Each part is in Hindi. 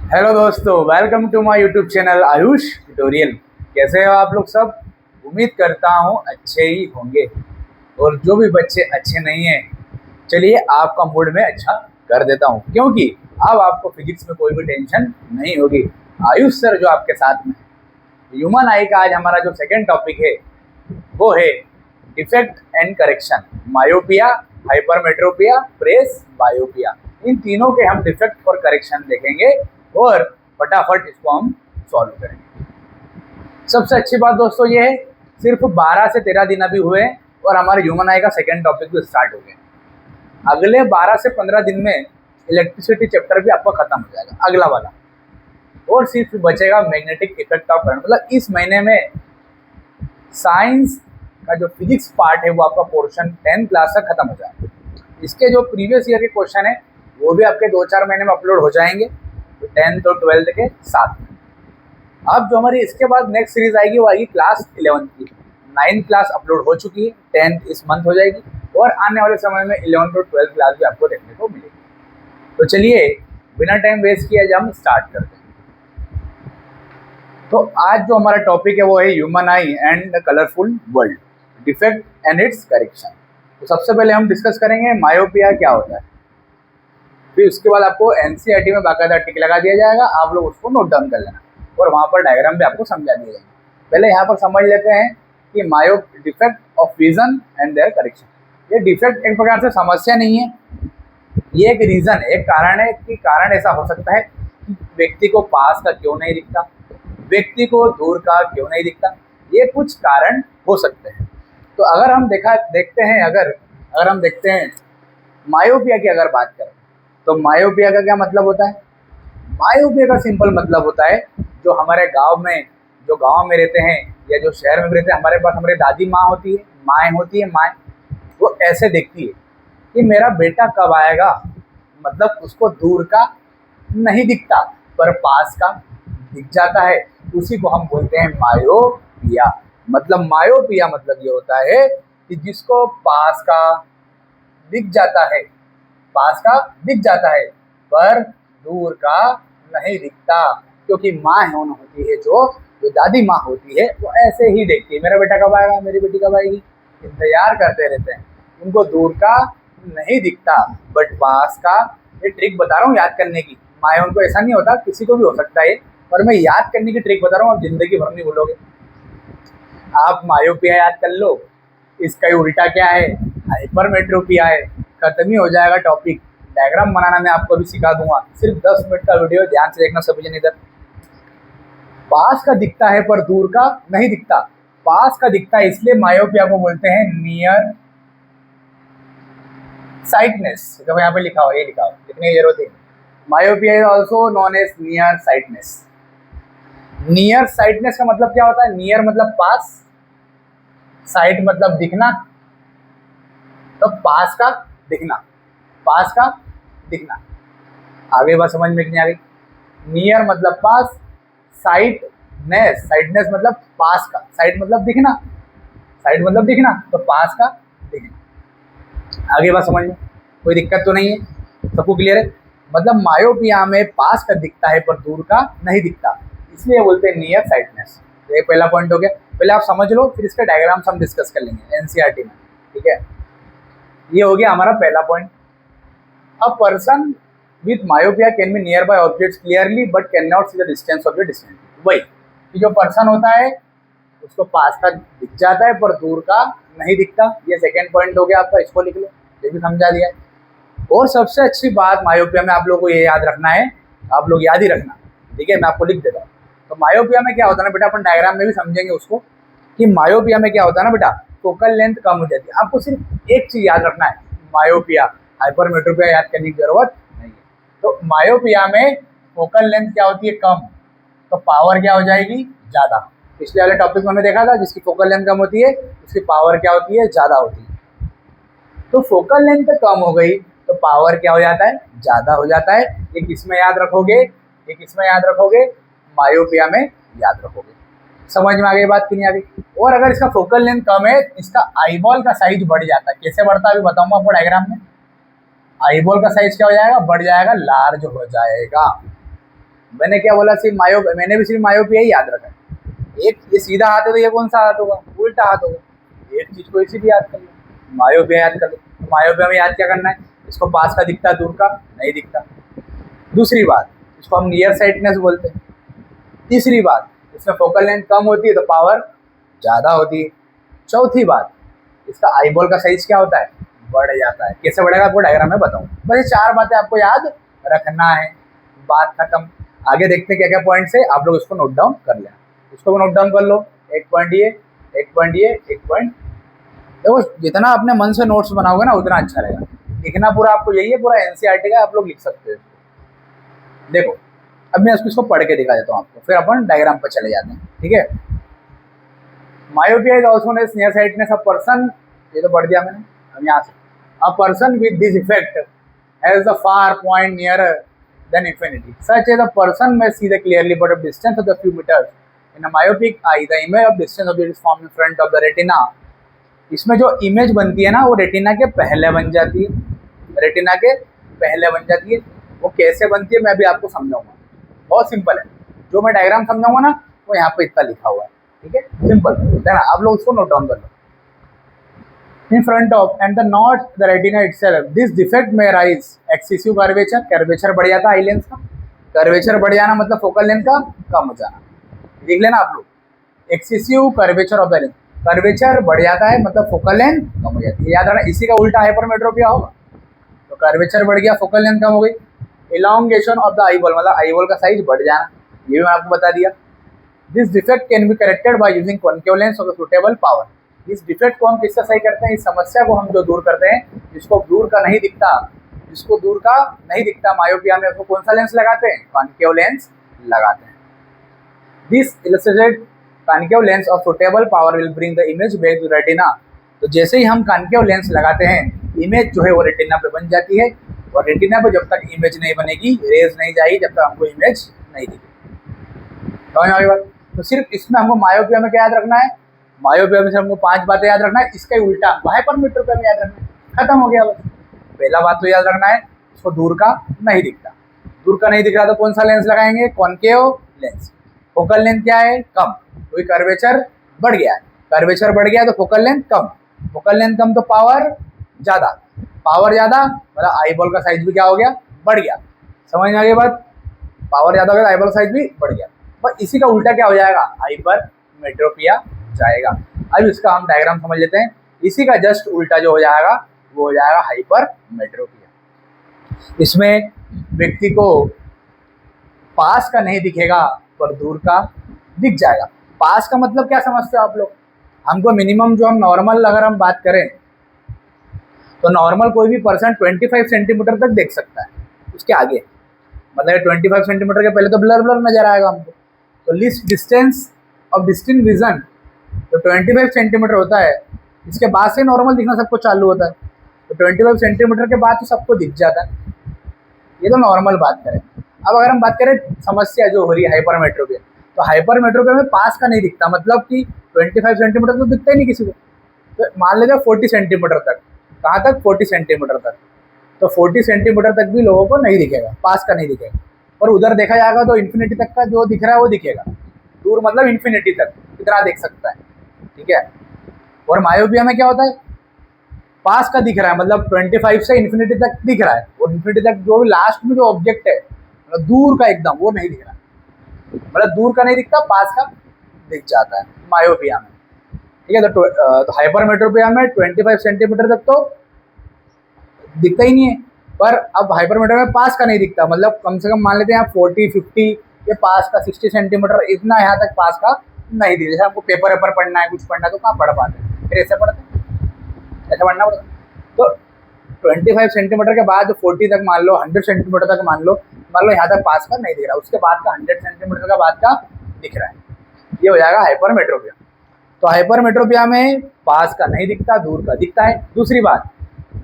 हेलो दोस्तों, welcome to my YouTube channel Ayush tutorial. कैसे हो आप लोग सब? उम्मीद करता हूँ अच्छे ही होंगे। और जो भी बच्चे अच्छे नहीं हैं, चलिए आपका मूड में अच्छा कर देता हूँ, क्योंकि अब आपको फिजिक्स में कोई भी टेंशन नहीं होगी। आयुष सर जो आपके साथ में है। ह्यूमन आई का आज हमारा जो सेकंड टॉपिक है वो है defect and correction. Myopia, hypermetropia, presbyopia, इन तीनों के हम डिफेक्ट और करेक्शन देखेंगे और फटाफट इसको हम सॉल्व करेंगे। सबसे अच्छी बात दोस्तों ये है, सिर्फ 12 से 13 दिन अभी हुए और हमारे ह्यूमन आई का सेकेंड टॉपिक भी स्टार्ट हो गया। अगले 12 से 15 दिन में इलेक्ट्रिसिटी चैप्टर भी आपका खत्म हो जाएगा, अगला वाला, और सिर्फ बचेगा मैग्नेटिक इफेक्ट ऑफ करंट। मतलब इस महीने में साइंस का जो फिजिक्स पार्ट है वो आपका पोर्शन 10 क्लास तक खत्म हो जाएगा। इसके जो प्रीवियस ईयर के क्वेश्चन है वो भी आपके 2-4 महीने में अपलोड हो जाएंगे, तो 10th और 12th के साथ में। अब जो हमारी इसके बाद नेक्स्ट सीरीज आएगी वो आएगी क्लास 11 की। 9th क्लास अपलोड हो चुकी है, 10th इस मंथ हो जाएगी, और आने वाले समय में 11th और 12th क्लास भी आपको देखने को मिलेगी। तो चलिए बिना टाइम वेस्ट किए आज हम स्टार्ट करते हैं। तो आज जो हमारा टॉपिक है वो है human I and the colourful world, defect and it's correction. तो सबसे पहले हम डिस्कस करेंगे मायोपिया क्या होता है, फिर उसके बाद आपको एनसीईआरटी में बाकायदा टिक लगा दिया जाएगा, आप लोग उसको नोट डाउन कर लेना, और वहाँ पर डायग्राम भी आपको समझा दिया जाएगा। पहले यहाँ पर समझ लेते हैं कि मायो defect of vision and their correction. ये डिफेक्ट एक प्रकार से समस्या नहीं है, ये एक रीज़न है, एक कारण है कि कारण ऐसा हो सकता है कि व्यक्ति को पास का क्यों नहीं दिखता, व्यक्ति को दूर का क्यों नहीं दिखता, ये कुछ कारण हो सकते हैं। तो अगर हम अगर हम देखते हैं मायोपिया की अगर बात करें, तो मायोपिया का क्या मतलब होता है? मायोपिया का सिंपल मतलब होता है, जो हमारे गांव में रहते हैं या जो शहर में रहते हैं, हमारे पास हमारी दादी माँ होती है, माँ, वो ऐसे देखती है कि मेरा बेटा कब आएगा। मतलब उसको दूर का नहीं दिखता पर पास का दिख जाता है, उसी को हम बोलते हैं मायोपिया। मतलब मायोपिया मतलब ये होता है कि जिसको पास का दिख जाता है पर दूर का नहीं दिखता, क्योंकि माँ होती है जो दादी माँ होती है वो ऐसे ही देखती है, मेरा बेटा कब आएगा, मेरी बेटी कब आएगी, इंतजार करते रहते हैं। उनको दूर का नहीं दिखता बट पास का। ये ट्रिक बता रहा हूँ याद करने की, माँ उनको ऐसा नहीं होता, किसी को भी हो सकता है, पर मैं याद करने की ट्रिक बता रहा हूँ, आप जिंदगी भर नहीं भूलोगे। आप मायोपिया याद कर लो, इसका उल्टा क्या है, हाइपरमेट्रोपिया है, खत्म ही हो जाएगा टॉपिक। डायग्राम बनाना मैं आपको भी सिखा दूंगा, सिर्फ 10 मिनट का वीडियो, ध्यान से देखना सभी जन। इधर पास का दिखता है पर दूर का नहीं दिखता। पास का दिखता है इसलिए मायोपिया को बोलते हैं नियर साइटनेस। देखो यहाँ पे लिखा हो, ये लिखा हो, लिखने की जरूरत है। Myopia is also known as near sightedness. Near sightedness का मतलब क्या होता है? नियर मतलब पास, साइट मतलब दिखना, तो पास का दिखना। आगे बात समझ में नहीं आ गई? नियर मतलब पास, साइटनेस मतलब पास का, साइट मतलब दिखना, तो पास का दिखना। आगे बात समझ में, कोई दिक्कत तो नहीं है, सबको क्लियर है? मतलब मायोपिया में पास का दिखता है पर दूर का नहीं दिखता, इसलिए बोलते हैं नियर साइटनेस। तो ये पहला पॉइंट हो गया, पहले आप समझ लो, फिर इसके डायग्राम्स हम डिस्कस कर लेंगे एनसीईआरटी में, ठीक है? ये हो गया हमारा पहला point. A person with myopia can be near by objects clearly but can not see the distance of the distance. वही कि जो पर्सन होता है उसको पास का दिख जाता है पर दूर का नहीं दिखता। ये सेकेंड पॉइंट हो गया आपका, इसको लिख लो, ये भी समझा दिया है। और सबसे अच्छी बात मायोपिया में आप लोगों को ये याद रखना है, आप लोग याद ही रखना, ठीक है? मैं आपको लिख देता हूँ। तो मायोपिया में क्या होता है ना बेटा, अपन डायग्राम में भी समझेंगे उसको, कि मायोपिया में क्या होता है ना बेटा, फोकल लेंथ कम हो जाती है। आपको सिर्फ एक चीज याद रखना है, मायोपिया, हाइपरमेट्रोपिया याद करने की जरूरत नहीं है। तो मायोपिया में फोकल लेंथ क्या होती है? कम, तो पावर क्या हो जाएगी? ज्यादा। पिछले वाले टॉपिक में हमने देखा था, जिसकी फोकल लेंथ कम होती है उसकी पावर क्या होती है? ज्यादा होती है। तो फोकल लेंथ कम हो गई तो पावर क्या हो जाता है? ज्यादा हो जाता है। ये किसमें याद रखोगे? मायोपिया में याद रखोगे। समझ में आ गई बात कि नहीं आ गई? और अगर इसका फोकल लेंथ कम है, इसका आईबॉल का साइज बढ़ जाता है। कैसे बढ़ता है अभी बताऊंगा आपको डायग्राम में। आईबॉल का साइज क्या हो जाएगा? बढ़ जाएगा, लार्ज हो जाएगा। मैंने क्या बोला, सिर्फ मैंने भी सिर्फ मायोपिया ही याद रखा है। एक ये सीधा हाथ है तो ये कौन सा हाथ होगा, उल्टा हाथ होगा। एक चीज को इसी भी याद कर लो, मायोपिया याद कर लो। तो मायोपिया में याद क्या करना है, इसको पास का दिखता, दूर का नहीं दिखता। दूसरी बात, इसको हम नियर साइटनेस बोलते हैं। तीसरी बात, इसमें फोकल लेंथ कम होती है तो पावर ज़्यादा होती है। चौथी बात, इसका आईबॉल का साइज क्या होता है, बढ़ जाता है। कैसे बढ़ेगा आपको डायग्राम में बताऊँ, बस ये 4 बातें आपको याद रखना है, बात खत्म। आगे देखते हैं क्या क्या पॉइंट्स है, आप लोग इसको नोट डाउन कर लेना। इसको भी नोट डाउन कर लो, एक पॉइंट ये, एक पॉइंट ये, एक पॉइंट। देखो जितना अपने मन से नोट्स बनाओगे ना उतना अच्छा रहेगा। लिखना पूरा आपको यही है, पूरा एनसीईआरटी का आप लोग लिख सकते हो। देखो अब मैं इसको पढ़ के दिखा देता हूँ आपको, फिर अपन डायग्राम पर चले जाते हैं, ठीक है। Myopia is also known as near sightedness of person, ये तो पढ़ दिया मैंने। अब यहाँ से, a person with this effect has the far point nearer than infinity, such as a person may see the clearly but a distance of the few meters in a myopic eye the image of distance object is formed in front of the retina। इसमें जो इमेज बनती है ना वो रेटिना के पहले बन जाती है, रेटिना के पहले बन जाती है। वो कैसे बनती है मैं भी आपको समझाऊंगा, बहुत सिंपल है। जो मैं डायग्राम समझाऊंगा ना वो यहाँ पे इतना लिखा हुआ है, ठीक है, सिंपल है ना। आप लोग उसको नोट डाउन कर लो। In front of and the not the retina itself, this defect may arise excessive curvature, curvature बढ़ जाता है आई लेंस का। कर्वेचर बढ़ जाना मतलब फोकल लेंथ का कम हो जाना, देख लेना आप लोग। Excessive curvature of the lens, curvature बढ़ जाता है मतलब फोकल लेंथ कम हो जाती है, याद रखना। इसी का उल्टा हाइपरमेट्रोपिया होगा। तो कर्वेचर बढ़ गया, फोकल लेंथ कम हो गई। इलॉन्गेशन ऑफ द आईबॉल मतलब आईबॉल का साइज बढ़ जाना, ये भी मैं आपको बता दिया। This defect can be corrected by using concave lens of suitable power. इस डिफेक्ट को हम किससे सही करते हैं, इस समस्या को हम जो दूर करते हैं, जिसको दूर का नहीं दिखता, जिसको दूर का नहीं दिखता मायोपिया में, उसको कौन सा लेंस लगाते हैं, कॉन्केव लेंस लगाते हैं। This illustrated concave lens of suitable power will bring the image back to retina. तो जैसे ही हम कॉन्केव लेंस लगाते हैं, इमेज जो है वो रेटिना पे बन जाती है, और रेटिना पे जब तक इमेज नहीं बनेगी, रेज नहीं जाएगी, जब तक हमको इमेज नहीं दिखेगी। समझ में आ गई बात। तो सिर्फ इसमें हमको मायोपिया में क्या याद रखना है, मायोपिया में से हमको 5 बातें याद रखना है, इसका ही उल्टा हाइपरमेट्रोपिया में याद रखना है, खत्म हो गया बस। पहला बात तो याद रखना है, इसको दूर का नहीं दिखता, दूर का नहीं दिख रहा तो कौन सा लेंस लगाएंगे, कॉन्केव लेंस। फोकल लेंथ क्या है, कम, कोई कर्वेचर बढ़ गया है, कर्वेचर बढ़ गया तो फोकल लेंथ कम, फोकल लेंथ कम तो पावर ज़्यादा, पावर ज़्यादा मतलब आईबॉल का साइज भी क्या हो गया, बढ़ गया। समझ में आ गई बात, पावर ज़्यादा हो गया तो आईबॉल साइज भी बढ़ गया। पर इसी का उल्टा क्या हो जाएगा, हाइपरमेट्रोपिया जाएगा। अब इसका हम डायग्राम समझ लेते हैं। इसी का जस्ट उल्टा जो हो जाएगा वो हो जाएगा हाइपरमेट्रोपिया। इसमें व्यक्ति को पास का नहीं दिखेगा पर दूर का दिख जाएगा। पास का मतलब क्या समझते हो आप लोग, हमको मिनिमम जो हम नॉर्मल अगर हम बात करें तो नॉर्मल कोई भी पर्सन 25 सेंटीमीटर तक देख सकता है, उसके आगे मतलब 25 सेंटीमीटर के पहले तो ब्लर ब्लर नजर आएगा हमको। तो least distance of distinct vision तो 25 सेंटीमीटर होता है, इसके बाद से नॉर्मल दिखना सबको चालू होता है। तो 25 सेंटीमीटर के बाद तो सबको दिख जाता है, ये तो नॉर्मल बात करें। अब अगर हम बात करें समस्या जो हो रही है हाइपरमेट्रोपिया, तो हाइपरमेट्रोपिया में पास का नहीं दिखता मतलब कि 25 सेंटीमीटर तो दिखता ही नहीं किसी को। तो मान लीजिए 40 सेंटीमीटर तक, कहाँ तक, 40 सेंटीमीटर तक। तो 40 सेंटीमीटर तक भी लोगों को नहीं दिखेगा, पास का नहीं दिखेगा। और उधर देखा जाएगा तो इन्फिनिटी तक का जो दिख रहा है वो दिखेगा, दूर मतलब इन्फिनिटी तक इतना देख सकता है, ठीक है। और मायोपिया में क्या होता है, पास का दिख रहा है मतलब 25 से इन्फिनिटी तक दिख रहा है, और इन्फिनिटी तक जो लास्ट में जो ऑब्जेक्ट है मतलब दूर का एकदम वो नहीं दिख रहा, मतलब दूर का नहीं दिखता, पास का दिख जाता है मायोपिया में, ठीक है। तो हाइपरमेट्रोपिया में 25 सेंटीमीटर तक तो दिखता ही नहीं है, पर अब हाइपरमेट्रोपिया में पास का नहीं दिखता मतलब कम से कम मान लेते हैं आप 40-50 ये पास का 60 सेंटीमीटर इतना यहाँ तक पास का नहीं दिखता। जैसे आपको पेपर वेपर पढ़ना है, कुछ पढ़ना है तो कहाँ पढ़ पाते हैं, फिर ऐसे पढ़ते हैं, ऐसे पढ़ना पड़ता। तो 25 सेंटीमीटर के बाद 40 तक मान लो, 100 सेंटीमीटर तक मान लो यहाँ तक पास का नहीं दिख रहा, उसके बाद का 100 सेंटीमीटर का बाद का दिख रहा है, ये हो जाएगा हाइपरमेट्रोपिया। तो हाइपरमेट्रोपिया में पास का नहीं दिखता, दूर का दिखता है। दूसरी बात,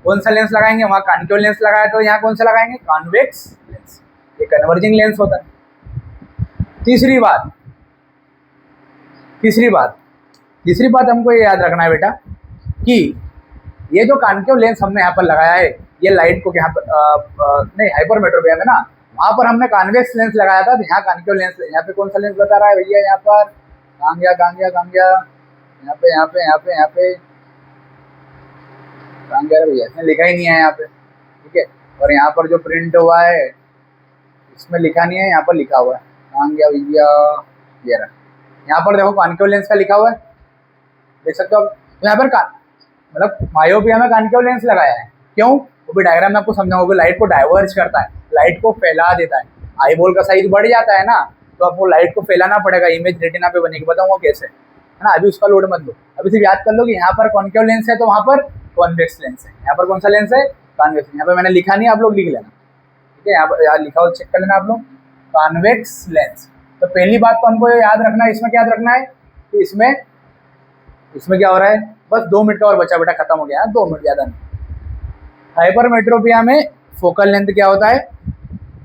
कौन सा लेंस लगाएंगे, वहाँ कॉन्केव लेंस लगाया तो यहाँ कौन सा लगाएंगे, कॉन्वेक्स लेंस, ये कन्वर्जिंग लेंस होता है। तीसरी बात हमको ये याद रखना है बेटा कि ये जो कॉन्केव लेंस हमने यहाँ पर लगाया है, ये लाइट को यहाँ पर नहीं हाइपरमेट्रोपिया में ना वहां पर हमने कॉन्वेक्स लेंस लगाया था, तो यहाँ कॉन्केव लेंस, यहाँ पे कौन सा लेंस बता रहा है भैया, यहाँ पर कहाँ गया कहाँ गया कहाँ गया, यहाँ पे यहाँ पे यहाँ पे यहाँ पे कहाँ गया भैया, इसमें लिखा ही नहीं है यहाँ पे, ठीक है। और यहाँ पर जो प्रिंट हुआ है इसमें लिखा नहीं है, यहाँ पर लिखा हुआ है, कहाँ गया भैया, ये रहा, यहाँ पर देखो कॉन्केव लेंस का लिखा हुआ है, देख सकते हो आप। तो यहाँ पर मतलब मायोपिया में कॉन्केव लेंस लगाया है, क्यों, वो भी डायग्राम में आपको समझाऊंगा। लाइट को डाइवर्ज करता है, लाइट को फैला देता है, आई बॉल का साइज बढ़ जाता है ना, तो आपको लाइट को फैलाना पड़ेगा, इमेज रेटिना पे बनेगी, बताऊंगा कैसे, है ना। अभी उसका लोड मत लो, अभी सिर्फ याद कर लो कि यहाँ पर कॉन्केव लेंस है तो वहाँ पर कॉन्वेक्स लेंस है। यहाँ पर कौन सा लेंस है, कॉन्वेक्स। यहाँ पर मैंने लिखा नहीं, आप लोग लिख लेना, ठीक है। यहाँ लिखा हो चेक कर लेना आप लोग, कॉन्वेक्स लेंस। तो पहली बात तो हमको याद रखना है, इसमें क्या याद रखना है कि इसमें क्या हो रहा है, बस 2 मिनट का और बचा बेटा, खत्म हो गया, 2 मिनट ज़्यादा नहीं। हाइपरमेट्रोपिया में फोकल लेंथ क्या होता है,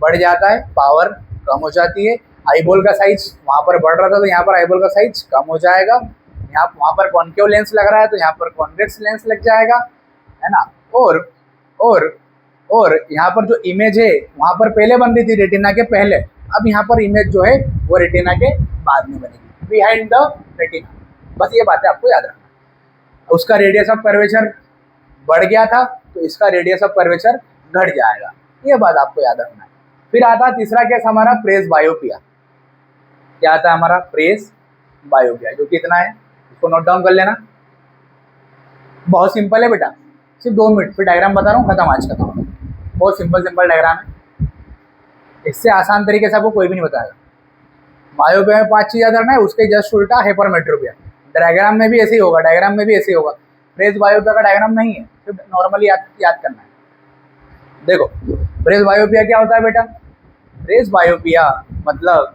बढ़ जाता है, पावर कम हो जाती है, आईबॉल का साइज वहाँ पर बढ़ रहा था तो यहाँ पर आईबॉल का साइज कम हो जाएगा, यहाँ वहाँ पर कॉन्केव लेंस लग रहा है तो यहाँ पर कॉन्वेक्स लेंस लग जाएगा, है ना। और यहाँ पर जो इमेज है वहाँ पर पहले बन रही थी रेटिना के पहले, अब यहाँ पर इमेज जो है वो रेटिना के बाद में बनेगी, बिहाइंड द रेटिना। बस ये बातें आपको याद रखना। उसका रेडियस ऑफ कर्वेचर बढ़ गया था तो इसका रेडियस ऑफ कर्वेचर घट जाएगा, ये बात आपको याद रखना है। फिर आता है तीसरा केस हमारा प्रेस बायोपिया। क्या आता है हमारा, प्रेस बायोपिया, जो कितना है इसको नोट डाउन कर लेना। बहुत सिंपल है बेटा, सिर्फ 2 मिनट, फिर डायग्राम बता रहा हूँ, खत्म, आज खत्म। बहुत सिंपल डायग्राम है, इससे आसान तरीके से आपको कोई भी नहीं बताएगा। बायोपिया में 5 चीज़ याद रखना है, उसके जस्ट उल्टा हाइपरमेट्रोपिया। डायग्राम में भी ऐसे ही होगा, डायग्राम में भी ऐसे ही होगा। प्रेस बायोपिया का डायग्राम नहीं है, सिर्फ नॉर्मली याद करना है। देखो प्रेस बायोपिया क्या होता है बेटा, प्रेस बायोपिया मतलब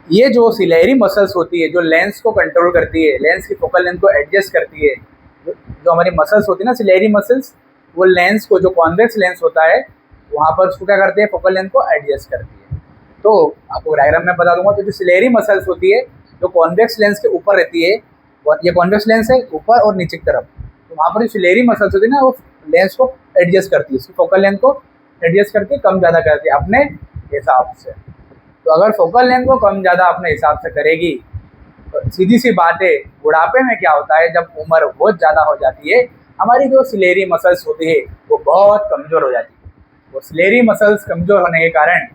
ये जो सिलेरी मसल्स होती है, जो लेंस को कंट्रोल करती है, लेंस की फोकल लेंथ को एडजस्ट करती है, जो हमारी मसल्स होती है ना सिलेरी मसल्स, वो लेंस को, जो कॉन्वेक्स लेंस होता है वहाँ पर उसको क्या करते हैं, फोकल लेंथ को एडजस्ट करती है। तो आपको डायग्राम में बता दूंगा, तो जो सिलेरी मसल्स होती है जो कॉन्वेक्स लेंस के ऊपर रहती है, ये कॉन्वेक्स लेंस है ऊपर और नीचे की तरफ, तो वहाँ पर जो सिलेरी मसल्स होती है ना वो लेंस को एडजस्ट करती है, उसकी फोकल लेंथ को एडजस्ट करती है, कम ज़्यादा करती है अपने हिसाब से। तो अगर फोकल लेंथ को कम ज़्यादा अपने हिसाब से करेगी तो सीधी सी बात है, बुढ़ापे में क्या होता है, जब उम्र बहुत ज़्यादा हो जाती है, हमारी जो सिलेरी मसल्स होती है वो बहुत कमज़ोर हो जाती है। वो सिलेरी मसल्स कमज़ोर होने के कारण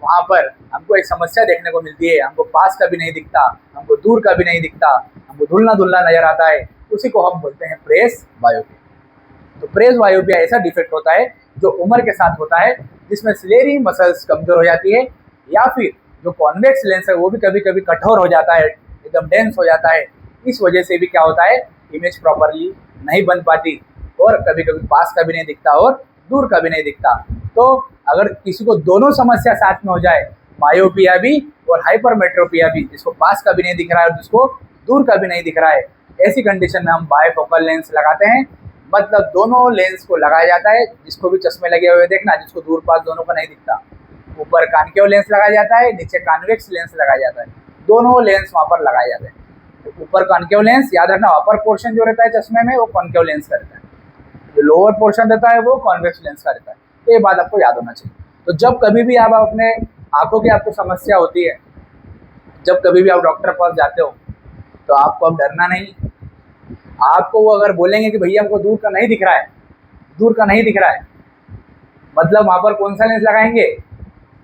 वहाँ पर हमको एक समस्या देखने को मिलती है, हमको पास का भी नहीं दिखता, हमको दूर का भी नहीं दिखता, हमको धुलना धुलना नज़र आता है, उसी को हम बोलते हैं प्रेस बायोपिया। तो प्रेस बायोपिया ऐसा डिफेक्ट होता है जो उम्र के साथ होता है, जिसमें सिलेरी मसल्स कमज़ोर हो जाती है, या फिर जो कॉन्वेक्स लेंस है वो भी कभी कभी कठोर हो जाता है, एकदम डेंस हो जाता है। इस वजह से भी क्या होता है, इमेज प्रॉपरली नहीं बन पाती, और कभी कभी पास का भी नहीं दिखता और दूर का भी नहीं दिखता। तो अगर किसी को दोनों समस्या साथ में हो जाए, मायोपिया भी और हाइपरमेट्रोपिया भी, जिसको पास का भी नहीं दिख रहा है और जिसको दूर का भी नहीं दिख रहा है, ऐसी कंडीशन में हम बायफोकल लेंस लगाते हैं। मतलब दोनों लेंस को लगाया जाता है, जिसको भी चश्मे लगे हुए देखना, जिसको दूर पास दोनों का नहीं दिखता, ऊपर कॉन्केव लेंस लगाया जाता है, नीचे कॉन्वेक्स लेंस लगाया जाता है, दोनों लेंस वहाँ पर लगाए जाते हैं। तो ऊपर कॉन्केव लेंस, याद रखना अपर पोर्शन जो रहता है चश्मे में वो कॉन्केव लेंस का रहता है, जो लोअर पोर्शन रहता है वो कॉन्वेक्स लेंस का रहता है। तो ये बात आपको याद होना चाहिए। तो जब कभी भी आप अपने आंखों की आपको समस्या होती है, जब कभी भी आप डॉक्टर के पास जाते हो, तो आपको अब डरना नहीं। आपको वो अगर बोलेंगे कि भैया हमको दूर का नहीं दिख रहा है, दूर का नहीं दिख रहा है, मतलब वहाँ पर कौन सा लेंस लगाएंगे,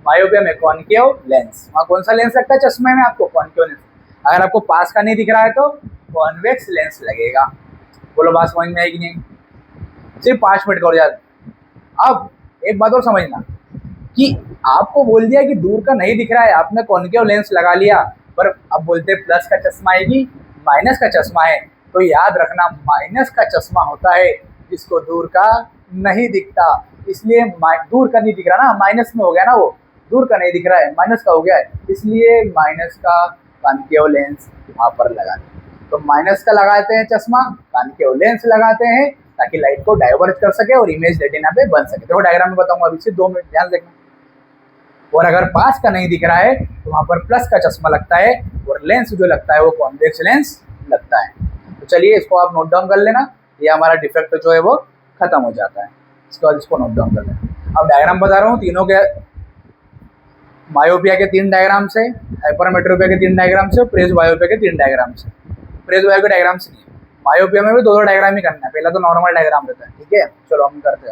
मायोपिया में कॉन्केव लेंस। वहाँ कौन सा लेंस लगता है चश्मे में, आपको कॉन्केव लेंस। अगर आपको पास का नहीं दिख रहा है तो कॉन्वेक्स लेंस लगेगा। बोलो बात समझ में आएगी नहीं, सिर्फ 5 मिनट का हो जाता। अब एक बात और समझना कि आपको बोल दिया कि दूर का नहीं दिख रहा है, आपने कॉन्केव लेंस लगा लिया, पर अब बोलते प्लस का चश्मा है कि माइनस का चश्मा है, तो याद रखना माइनस का चश्मा होता है जिसको दूर का नहीं दिखता। इसलिए दूर का नहीं दिख रहा ना, माइनस में हो गया ना, वो दूर का नहीं दिख रहा है, माइनस का हो गया है, इसलिए माइनस का कॉन्केव लेंस वहाँ पर लगाते हैं। तो माइनस का लगाते हैं चश्मा, कॉन्केव लेंस लगाते हैं ताकि लाइट को डाइवर्ट कर सके और इमेज रेटिना पे बन सके। देखो डायग्राम में बताऊंगा अभी से, 2 मिनट ध्यान देखना। और अगर पास का नहीं दिख रहा है तो वहाँ पर प्लस का चश्मा लगता है, और लेंस जो लगता है वो कॉन्वेक्स लेंस लगता है। तो चलिए इसको आप नोट डाउन कर लेना, ये हमारा डिफेक्ट जो है वो खत्म हो जाता है। इसके बाद इसको नोट डाउन कर लेना। अब डायग्राम बता रहा हूँ तीनों के, मायोपिया के 3 डायग्राम्स है, हाइपरमेट्रोपिया के 3 डायग्राम्स है, प्रेस बायोपिया के 3 डायग्राम्स है। प्रेस बायो के डायग्राम्स नहीं है, मायोपिया में भी 2 डायग्राम ही करना है। पहला तो नॉर्मल डायग्राम रहता है, ठीक है। चलो हम करते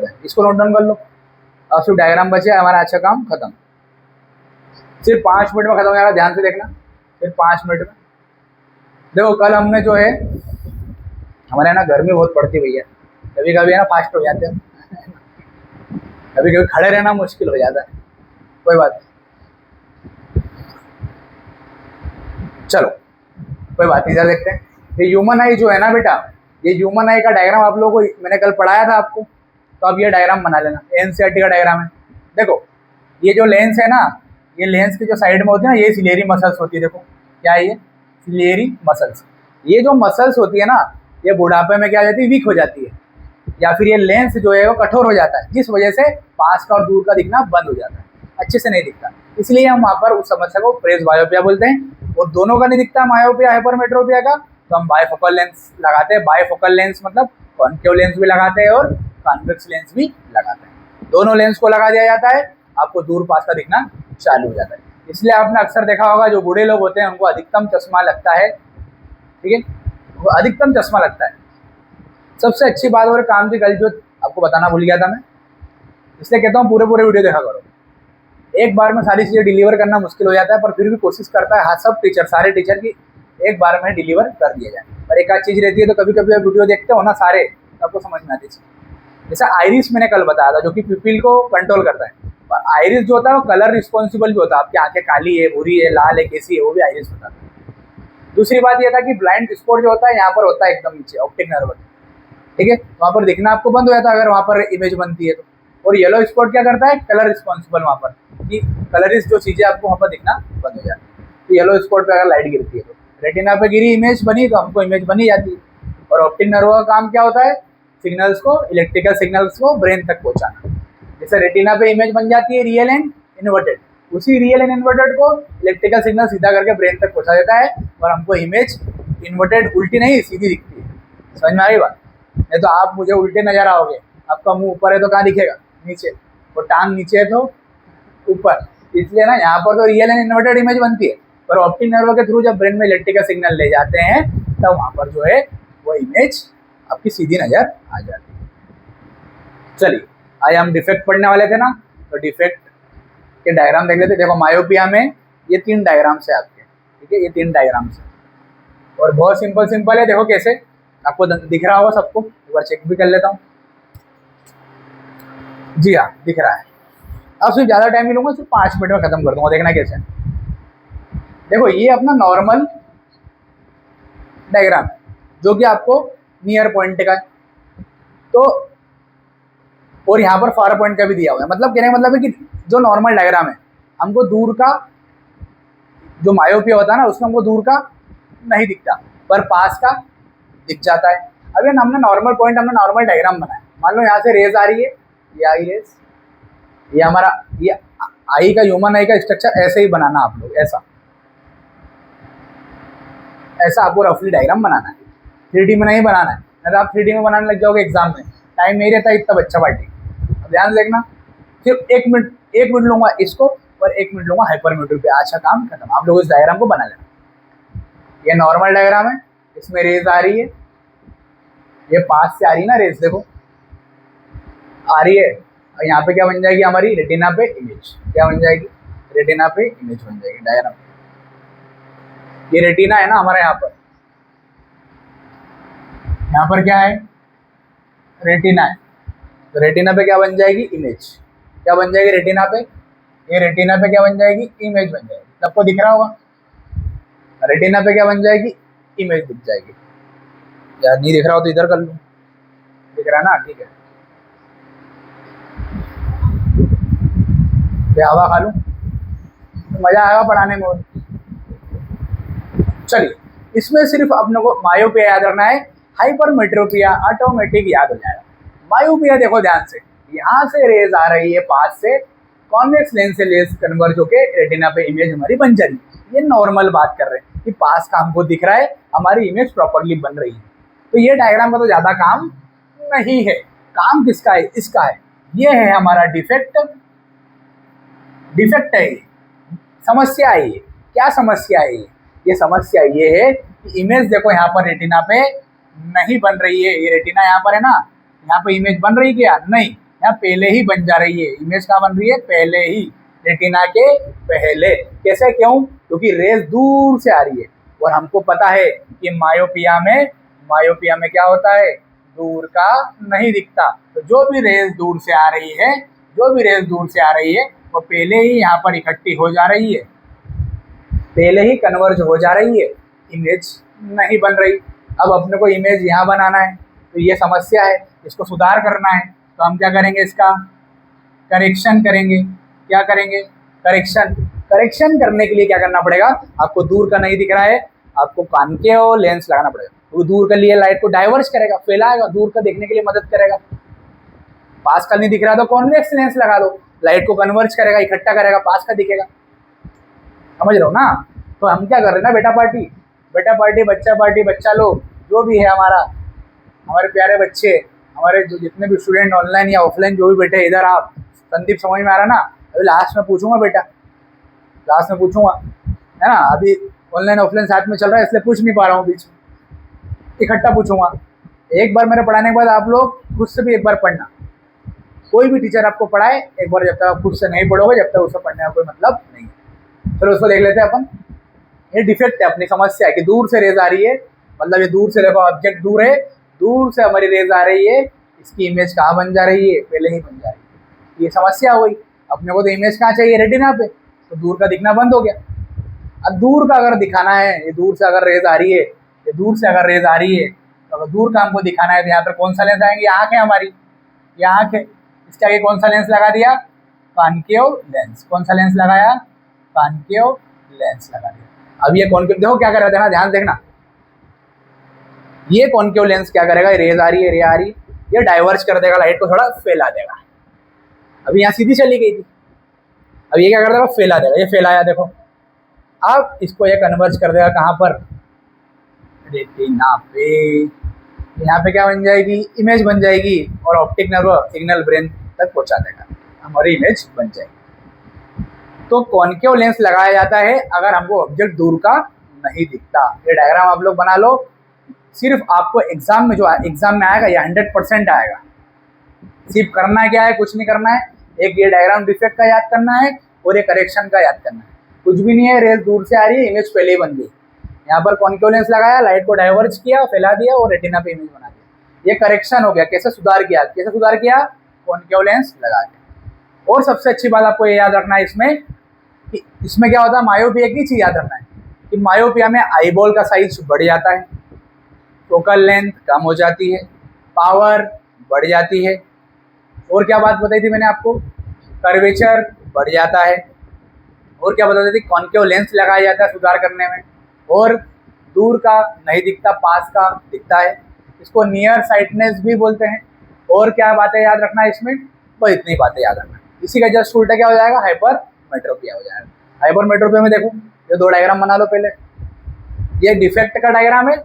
हैं, इसको नोट डाउन कर लो। अब सिर्फ डायग्राम बचे, हमारा अच्छा काम खत्म। सिर्फ 5 मिनट में खत्म हो जाएगा, ध्यान से देखना, सिर्फ 5 मिनट में। देखो कल हमने जो है, हमारे यहाँ ना गर्मी बहुत पड़ती भैया, कभी कभी है ना फास्ट हो जाते हैं कभी कभी खड़े रहना मुश्किल हो जाता है, कोई बात नहीं। चलो कोई बात नहीं, इधर देखते हैं। ये ह्यूमन आई जो है ना बेटा, ये ह्यूमन आई का डायग्राम आप लोगों को मैंने कल पढ़ाया था आपको, तो अब ये डायग्राम बना लेना। एनसीईआरटी का डायग्राम है। देखो ये जो लेंस है ना, ये लेंस की जो साइड में होती है ना, ये सिलेरी मसल्स होती है। देखो क्या है ये, सिलेरी मसल्स। ये जो मसल्स होती है ना, ये बुढ़ापे में क्या हो जाती है, वीक हो जाती है, या फिर ये लेंस जो है वो कठोर हो जाता है, जिस वजह से पास का और दूर का दिखना बंद हो जाता है, अच्छे से नहीं दिखता। इसलिए हम वहाँ पर उस समस्या को प्रेस बायोपिया बोलते हैं। और दोनों का नहीं दिखता, मायोपिया हाइपरमेट्रोपिया का, तो हम बायफोकल लेंस लगाते हैं। बायफोकल लेंस मतलब कॉन्केव लेंस भी लगाते हैं और कॉन्वेक्स लेंस भी लगाते हैं। दोनों लेंस को लगा दिया जाता है, आपको दूर पास का दिखना चालू हो जाता है। इसलिए आपने अक्सर देखा होगा, जो बूढ़े लोग होते हैं उनको अधिकतम चश्मा लगता है, ठीक है, वो अधिकतम चश्मा लगता है। सबसे अच्छी बात और काम की गल जो आपको बताना भूल गया था मैं, इसलिए कहता हूँ पूरे वीडियो देखा करो। एक बार में सारी चीज़ें डिलीवर करना मुश्किल हो जाता है, पर फिर भी कोशिश करता है, हाँ सब टीचर, सारे टीचर की एक बार में डिलीवर कर दिया जाए। पर एक आध चीज़ रहती है, तो कभी कभी आप वीडियो देखते हो ना सारे, आपको समझ में आती है। जैसा आइरिस मैंने कल बताया था, जो कि पिपिल को कंट्रोल करता है। पर आइरिस जो होता है वो कलर रिस्पॉन्सिबल भी होता है। आपकी आंखें काली है, भूरी है, लाल है, कैसी है, वो भी आइरिस होता है। दूसरी बात यह था कि ब्लाइंड स्पॉट जो होता है यहाँ पर होता है एकदम नीचे, ऑप्टिक नर्व, ठीक है, वहाँ पर दिखना आपको बंद हो जाता है अगर वहाँ पर इमेज बनती है तो। और येलो स्पॉट क्या करता है, कलर रिस्पॉन्सिबल, वहाँ पर कि कलरिश जो चीज़ें आपको वहाँ पर दिखना बंद हो जाती है। तो येलो स्पॉट पे अगर लाइट गिरती है तो रेटिना पे गिरी, इमेज बनी, तो हमको इमेज बनी जाती है। और ऑप्टिक नर्व का काम क्या होता है, सिग्नल्स को, इलेक्ट्रिकल सिग्नल्स को ब्रेन तक पहुँचाना। जैसे रेटिना पे इमेज बन जाती है रियल एंड इन्वर्टेड, उसी रियल एंड इन्वर्टेड को इलेक्ट्रिकल सिग्नल सीधा करके ब्रेन तक पहुँचा देता है, और हमको इमेज इन्वर्टेड उल्टी नहीं सीधी दिखती है। समझ में आ गई बात? नहीं तो आप मुझे उल्टे नजर आओगे, आपका मुंह ऊपर है तो कहाँ दिखेगा, नीचे, और टांग नीचे है तो ऊपर। इसलिए ना यहाँ पर तो रियल एंड इन्वर्टेड इमेज बनती है, पर ऑप्टिक नर्व के थ्रू जब ब्रेन में इलेक्ट्रिकल सिग्नल ले जाते हैं तब वहाँ पर जो है वो इमेज आपकी सीधी नजर आ जाती है। चलिए आज हम डिफेक्ट पढ़ने वाले थे ना, तो डिफेक्ट के डायग्राम देख लेते। देखो मायोपिया में ये 3 डायग्राम्स है आपके, ठीक है, ये 3 डायग्राम्स है, और बहुत सिंपल है। देखो कैसे आपको दिख रहा होगा सबको, एक बार चेक भी कर लेता हूँ। जी हाँ दिख रहा है। अब सिर्फ ज़्यादा टाइम नहीं लूँगा, सिर्फ 5 मिनट में खत्म कर दूंगा, देखना कैसे। देखो ये अपना नॉर्मल डायग्राम जो कि आपको नियर पॉइंट का है, तो और यहाँ पर फार पॉइंट का भी दिया हुआ है। मतलब कहने का मतलब है कि जो नॉर्मल डायग्राम है, हमको दूर का जो मायोपिया होता है ना, उसमें हमको दूर का नहीं दिखता, पर पास का दिख जाता है। अभी हमने नॉर्मल पॉइंट, हमने नॉर्मल डायग्राम बनाया। मान लो यहाँ से रेज आ रही है, ये आई रेज, ये हमारा ये आई का, ह्यूमन आई का स्ट्रक्चर ऐसे ही बनाना आप लोग, ऐसा आपको रफली डायग्राम बनाना है। 3D में नहीं बनाना है, नहीं तो आप 3D में बनाने लग जाओगे एग्जाम में, टाइम नहीं रहता इतना बच्चा पार्टी। अब ध्यान देखना, सिर्फ 1 मिनट लूँगा इसको, और 1 मिनट लूँगा हाइपरमेट्रोपिया। अच्छा काम खत्म। आप लोग इस डायग्राम को बना लेना। ये नॉर्मल डायग्राम है, इसमें रेज आ रही है, ये पास से आ रही है ना रेज, देखो आ रही है, और यहाँ पे क्या बन जाएगी हमारी, रेटिना पे इमेज। क्या बन जाएगी, रेटिना पे इमेज बन जाएगी डायग्राम। ये रेटिना है ना हमारा, यहाँ पर क्या है, रेटिना है, तो रेटिना पे क्या बन जाएगी, इमेज। क्या बन जाएगी रेटिना पे, ये रेटिना पे क्या बन जाएगी, इमेज बन जाएगी। सबको दिख रहा होगा, रेटिना पे क्या बन जाएगी, इमेज दिख जाएगी। यार नहीं दिख रहा हो तो इधर कर लूँ, दिख रहा है ना, ठीक है। हवा खा लूँ, मज़ा आएगा पढ़ाने में। चलिए इसमें सिर्फ अपने को मायोपिया याद रखना है, हाइपरमेट्रोपिया ऑटोमेटिक याद हो जाएगा। मायोपिया देखो ध्यान से, यहाँ से रेज आ रही है पास से, कॉन्वेक्स लेंस से लेंस कन्वर्ज होके रेटिना पे इमेज हमारी बन जा रही है। ये नॉर्मल बात कर रहे हैं कि पास का हमको दिख रहा है, हमारी इमेज प्रॉपरली बन रही है। तो ये डायग्राम का तो ज़्यादा काम नहीं है। काम किसका है, इसका है। ये है हमारा डिफेक्ट, डिफेक्ट है ये, समस्या है ये। क्या समस्या है ये समस्या ये है कि इमेज देखो यहाँ पर रेटिना पे नहीं बन रही है। ये रेटिना यहाँ पर है ना, यहाँ पे इमेज बन रही क्या? नहीं, यहाँ पहले ही बन जा रही है। इमेज कहाँ बन रही है? पहले ही, रेटिना के पहले। कैसे? क्यों? क्योंकि रेज दूर से आ रही है और हमको पता है कि मायोपिया में क्या होता है? दूर का नहीं दिखता। तो जो भी रेज दूर से आ रही है, वो पहले ही यहाँ पर इकट्ठी हो जा रही है, पहले ही कन्वर्ज हो जा रही है, इमेज नहीं बन रही। अब अपने को इमेज यहाँ बनाना है, तो ये समस्या है, इसको सुधार करना है। तो हम क्या करेंगे? इसका करेक्शन करेंगे। क्या करेंगे? करेक्शन करने के लिए क्या करना पड़ेगा? आपको दूर का नहीं दिख रहा है, आपको कॉन्केव लेंस लगाना पड़ेगा। वो दूर के लिए लाइट को डाइवर्स करेगा, फैलाएगा, दूर का देखने के लिए मदद करेगा। पास का नहीं दिख रहा तो कॉन्वेक्स लेंस लगा दो, लाइट को कन्वर्ज करेगा, इकट्ठा करेगा, पास का दिखेगा। समझ रहे हो ना? तो हम क्या कर रहे हैं ना, बच्चा पार्टी, बच्चा लोग जो भी है हमारे प्यारे बच्चे, हमारे जो जितने भी स्टूडेंट ऑनलाइन या ऑफलाइन जो भी बैठे इधर, आप संदीप समझ में आ रहा ना? अभी लास्ट में पूछूंगा बेटा, है ना? अभी ऑनलाइन ऑफलाइन साथ में चल रहा है, इसलिए पूछ नहीं पा रहा हूँ, बीच में इकट्ठा पूछूंगा। एक बार मेरे पढ़ाने के बाद आप लोग खुद से भी एक बार पढ़ना। कोई भी टीचर आपको पढ़ाए एक बार, जब तक आप खुद से नहीं पढ़ोगे, जब तक उससे पढ़ने का कोई मतलब नहीं है। चलो उसको देख लेते हैं अपन। ये डिफेक्ट है, अपनी समस्या है कि दूर से रेज आ रही है। मतलब ये दूर से, देखो ऑब्जेक्ट दूर है, दूर से हमारी रेज आ रही है, इसकी इमेज कहाँ बन जा रही है? पहले ही बन जा रही है। ये समस्या हुई। अपने को तो इमेज कहाँ चाहिए? रेटिना पे। तो दूर का दिखना बंद हो गया। अब दूर का अगर दिखाना है, ये दूर से अगर रेज आ रही है, तो अगर दूर का हमको दिखाना है तो यहाँ पर कौन सा लेंस आएंगे? आँख है हमारी, ये आँख है। इसके आगे कौन सा लेंस लगा दिया? Concave lens. कौन सा लेंस लगाया? कॉन्केव लेंस लगा दिया। अब ये कॉन्केव देखो क्या कर रहा था ना, ध्यान देखना। ये कॉन्केव लेंस क्या करेगा? रेज आ रही है, ये डाइवर्ज कर देगा, लाइट को थोड़ा फैला देगा। अभी यहाँ सीधी चली गई थी, अब ये क्या कर देगा? फैला देगा। ये फैलाया, देखो। अब इसको ये कन्वर्ज कर देगा कहाँ पर? रेटिना पे। यहाँ पे क्या बन जाएगी? इमेज बन जाएगी, और ऑप्टिक नर्व सिग्नल ब्रेन तक पहुँचा देगा, हमारी इमेज बन जाएगी। तो कॉन्केव लेंस लगाया जाता है अगर हमको ऑब्जेक्ट दूर का नहीं दिखता। ये डायग्राम आप लोग बना लो। सिर्फ आपको एग्जाम में आएगा, या 100% आएगा। सिर्फ करना क्या है? कुछ नहीं करना है। एक ये डायग्राम डिफेक्ट का याद करना है, और ये करेक्शन का याद करना है। कुछ भी नहीं है, रेस दूर से आ रही है, इमेज पहले ही बन गई। यहाँ पर कॉन्केव लेंस लगाया, लाइट को डाइवर्ज किया, फैला दिया, और रेटिना पे इमेज बना दिया। ये करेक्शन हो गया। कैसे सुधार किया? कॉन्केव लेंस लगा के। और सबसे अच्छी बात आपको ये याद रखना है इसमें, कि इसमें क्या होता है? मायोपिया की चीज याद रखना है कि मायोपिया में आईबॉल का साइज बढ़ जाता है, फोकल लेंथ कम हो जाती है, पावर बढ़ जाती है, और क्या बात बताई थी मैंने आपको? कर्वेचर बढ़ जाता है। और क्या बताई थी? कॉन्केव लेंस लगाया जाता है सुधार करने में, और दूर का नहीं दिखता, पास का दिखता है। इसको नियर साइटनेस भी बोलते हैं। और क्या बातें याद रखना है इसमें? बस इतनी बातें याद रखना है। इसी का जस्ट उल्टा क्या हो जाएगा? हाइपरमेट्रोपिया हो जाएगा। हाइपरमेट्रोपिया में देखो, ये दो डायग्राम बना लो पहले। ये डिफेक्ट का डायग्राम है,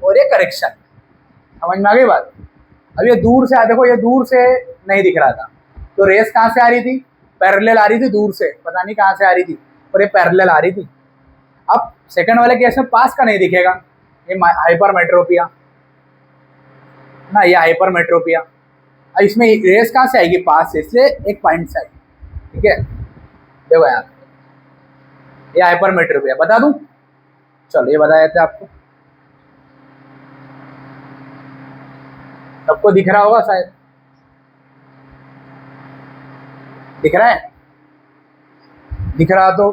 और ये करेक्शन। समझ में आ गई बात? अब ये दूर से देखो, ये दूर से नहीं दिख रहा था, तो रेस कहाँ से आ रही थी? पैरेलल आ रही थी दूर से, पता नहीं कहाँ से आ रही थी, और ये पैरेलल आ रही थी। अब सेकंड वाले केस में पास का नहीं दिखेगा, ये हाइपरमेट्रोपिया ना, ये हाइपरमेट्रोपिया। अब इसमें रेस कहाँ से आएगी? पास से, इसलिए एक पॉइंट से आएगी। ठीक है, देखो यार, ये हाइपरमेट्रोपिया बता दूं? चलो ये बता देते आपको, सबको दिख रहा होगा शायद। दिख रहा है? दिख रहा तो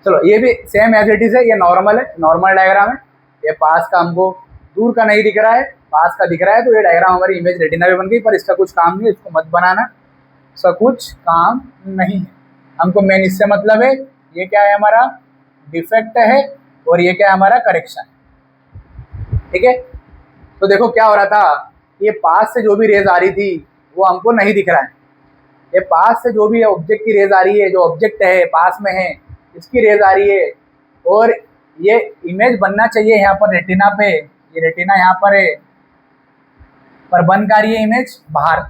चलो, ये भी सेम एज इट इज है। ये नॉर्मल है, नॉर्मल डायग्राम है। ये पास का हमको दूर का नहीं दिख रहा है, पास का दिख रहा है, तो ये डायग्राम हमारी इमेज रेटिना पे बन गई। पर इसका कुछ काम नहीं है, इसको मत बनाना, इसका कुछ काम नहीं है। हमको मेन इससे मतलब है, ये क्या है? हमारा डिफेक्ट है, और ये क्या है? हमारा करेक्शन। ठीक है, तो देखो क्या हो रहा था, ये पास से जो भी रेज आ रही थी वो हमको नहीं दिख रहा है। ये पास से जो भी ऑब्जेक्ट की रेज आ रही है, जो ऑब्जेक्ट है पास में है, इसकी रेज आ रही है, और ये इमेज बनना चाहिए यहाँ पर रेटिना पे। ये रेटिना यहाँ पर है, पर बन का रही है इमेज बाहर।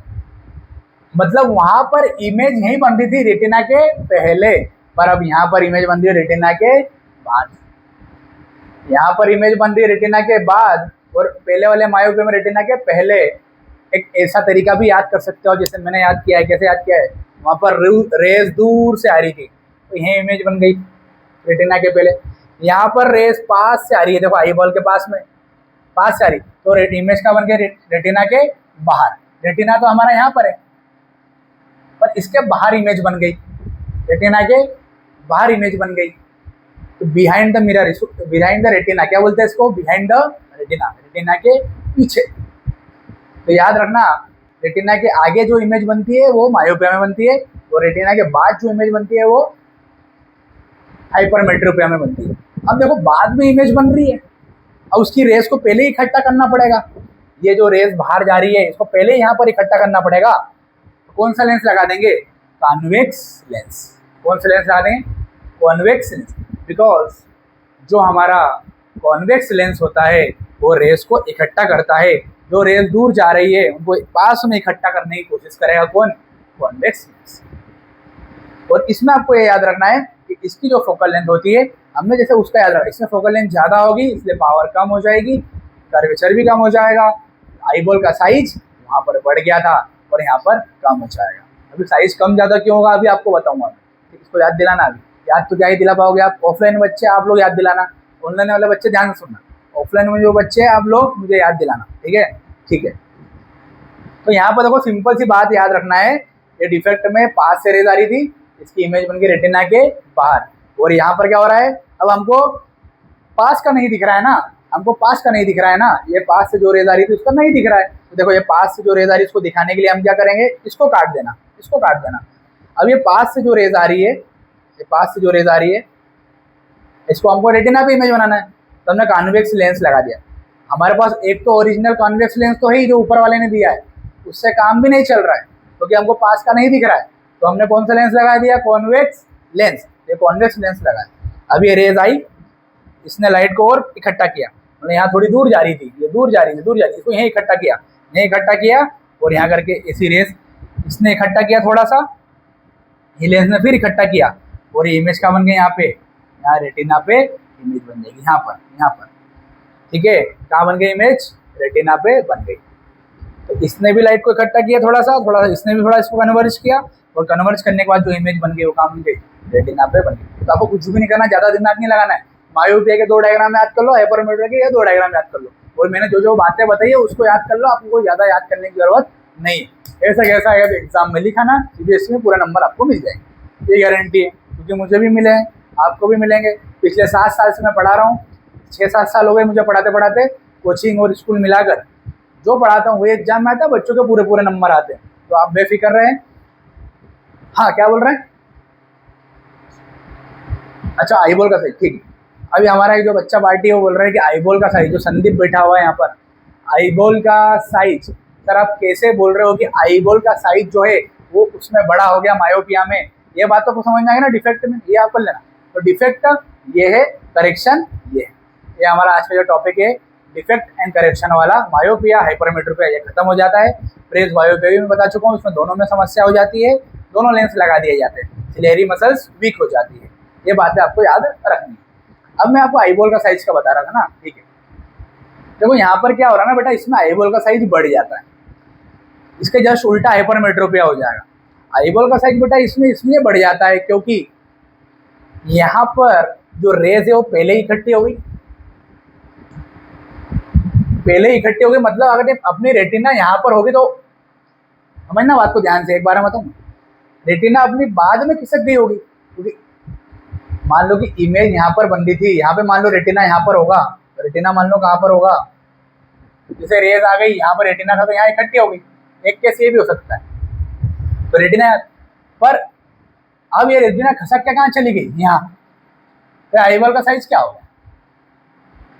मतलब वहां पर इमेज नहीं बन रही थी रेटिना के पहले, पर अब यहाँ पर इमेज बन रही है रेटिना के बाद। यहाँ पर इमेज बन रही है रेटिना के बाद, और पहले वाले मायोपिया में रेटिना के पहले। एक ऐसा तरीका भी याद कर सकते हो जैसे मैंने याद किया है। कैसे याद किया है? वहां पर रेस दूर से आ रही थी तो यह इमेज बन गई रेटिना के पहले। यहाँ पर रेस पास से आ रही है, देखो आई बॉल के पास में, पास से आ रही, तो इमेज का बन गया रेटिना के बाहर। रेटिना तो हमारा यहाँ पर है, पर इसके बाहर इमेज बन गई, रेटिना के बाहर इमेज बन गई। तो behind the mirror, behind the retina क्या बोलते हैं इसको? बिहाइंड द रेटिना, रेटिना के पीछे। तो याद रखना, रेटिना के आगे जो इमेज बनती है वो मायोपिया में बनती है, और रेटिना के बाद जो इमेज बनती है वो हाइपरमेट्रोपिया में बनती है। अब देखो बाद में इमेज बन रही है, अब उसकी रेस को पहले ही इकट्ठा करना पड़ेगा। ये जो रेस बाहर जा रही है इसको पहले यहाँ पर इकट्ठा करना पड़ेगा। तो कौन सा लेंस लगा देंगे? Convex lens. कौन सा लेंस लगा देंगे? Convex lens. बिकॉज जो हमारा कॉन्वेक्स लेंस होता है वो रेस को इकट्ठा करता है। जो रेस दूर जा रही है उनको पास में इकट्ठा करने की कोशिश करेगा कौन? Convex lens. और इसमें आपको ये याद रखना है कि इसकी जो फोकल लेंथ होती है, हमने जैसे उसका याद रखा, इसमें फोकल लेंथ ज़्यादा होगी इसलिए पावर कम हो जाएगी, कर्वेचर भी कम हो जाएगा। आईबॉल का साइज वहाँ पर बढ़ गया था और यहाँ पर कम हो जाएगा। अभी साइज कम ज़्यादा क्यों होगा अभी आपको बताऊंगा मैं। इसको याद दिलाना, अभी याद तो क्या ही दिला पाओगे आप? ऑफलाइन बच्चे आप लोग याद दिलाना, ऑनलाइन वाले बच्चे ध्यान से सुनना। ऑफलाइन में जो बच्चे हैं आप लोग मुझे याद दिलाना, ठीक है? ठीक है। तो यहाँ पर देखो सिंपल सी बात याद रखना है, ये डिफेक्ट में पास से रेज आ रही थी, इसकी इमेज बन गई रेटिना के बाहर। और यहाँ पर क्या हो रहा है? अब हमको पास का नहीं दिख रहा है ना, हमको पास का नहीं दिख रहा है ना, ये पास से जो रेज आ रही थी उसका नहीं दिख रहा है। तो देखो ये पास से जो रेज आ रही है इसको दिखाने के लिए हम क्या करेंगे? इसको काट देना, इसको काट देना। अब ये पास से जो रेज आ रही है, ये पास से जो रेज आ रही है, इसको हमको रेटिना पे इमेज बनाना है, तो हमने कॉन्वेक्स लेंस लगा दिया। हमारे पास एक तो ओरिजिनल कॉन्वेक्स लेंस तो है ही जो ऊपर वाले ने दिया है, उससे काम भी नहीं चल रहा है क्योंकि हमको पास का नहीं दिख रहा है। तो हमने कौन सा लेंस लगा दिया? Convex lens. ये कॉन्वेक्स लेंस लगा। अब ये रेज आई, इसने लाइट को और इकट्ठा किया, मतलब यहाँ थोड़ी दूर जा रही थी, ये दूर जा रही थी, दूर जा रही थी, इसको यहीं इकट्ठा किया, यहीं इकट्ठा किया, और यहाँ करके ऐसी रेस इसने इकट्ठा किया थोड़ा सा, ये लेंस ने फिर इकट्ठा किया, और ये इमेज का बन गया यहाँ पे, यहाँ रेटिना पे इमेज बन जाएगी, यहाँ पर, यहाँ पर। ठीक है, कहाँ बन गई इमेज? रेटिना पे बन गई। तो इसने भी लाइट को इकट्ठा किया थोड़ा सा, इसने भी थोड़ा इसको कन्वर्ज किया, और कन्वर्ज करने के बाद जो इमेज बन गई वो कहाँ बन गई? रेटिना पे बन गई। तो आपको कुछ भी नहीं करना, ज़्यादा दिमाग नहीं लगाना है। मायोपिया के 2 डायग्राम याद कर लो, हाइपरमेट्रोपिया के ये 2 डायग्राम याद कर लो, और मैंने जो जो बातें बताई है उसको याद कर लो। आपको ज़्यादा याद करने की जरूरत नहीं है। ऐसा कैसा है तो एग्जाम में लिखा ना, सीबीएसई में पूरा नंबर आपको मिल जाएंगे, ये गारंटी है, क्योंकि मुझे भी मिले हैं, आपको भी मिलेंगे। पिछले 7 साल से मैं पढ़ा रहा हूँ, 6-7 साल हो गए मुझे पढ़ाते पढ़ाते, कोचिंग और स्कूल मिलाकर जो पढ़ाता हूँ वो एग्जाम में आता है, बच्चों के पूरे पूरे नंबर आते हैं। तो आप बेफिक्र रहें। हाँ, क्या बोल रहे हैं? अच्छा, आईबॉल का साइज, ठीक है। अभी हमारा एक जो बच्चा पार्टी है वो बोल रहा है कि आईबॉल का साइज, जो संदीप बैठा हुआ है यहाँ पर, आईबॉल का साइज, सर आप कैसे बोल रहे हो कि आईबॉल का साइज जो है वो उसमें बड़ा हो गया मायोपिया में? ये बात तो समझ में आएगा ना, डिफेक्ट में ये आप कर लेना। तो डिफेक्ट ये है, करेक्शन ये है। ये हमारा आज का जो टॉपिक है डिफेक्ट एंड करेक्शन वाला, मायोपिया हाइपरमेट्रोपिया, ये खत्म हो जाता है। प्रेस बायोपिया भी मैं बता चुका हूँ, उसमें दोनों में समस्या हो जाती है, दोनों लेंस लगा दिए जाते हैं, सिलेरी मसल्स वीक हो जाती है। ये बातें आपको याद रखनी है। अब मैं आपको आईबॉल का साइज का बता रहा था ना, ठीक है। देखो यहाँ पर क्या हो रहा है ना बेटा, इसमें आईबॉल का साइज बढ़ जाता है, इसके जस्ट उल्टा हाइपरमेट्रोपिया हो जाएगा। आईबॉल का साइज बेटा इसमें इसलिए बढ़ जाता है क्योंकि यहाँ पर जो रेज है वो पहले ही इकट्ठी हो गई, पहले ही इकट्ठी हो गई। मतलब अगर अपनी रेटिना यहाँ पर होगी तो समझना बात को ध्यान से, एक बार बताऊँ, रेटिना अपनी बाद में खिसक गई होगी, क्योंकि मान लो कि इमेज यहाँ पर बन रही थी, यहाँ पे मान लो रेटिना यहाँ पर होगा, रेटिना मान लो कहाँ पर होगा, जैसे रेज आ गई यहाँ पर रेटिना था तो यहाँ इकट्ठी हो गई। एक केस ये भी हो सकता है, तो रेटिना पर अब ये रेटिना खसक के कहाँ चली गई? यहाँ। तो आईबॉल का साइज क्या हो गया?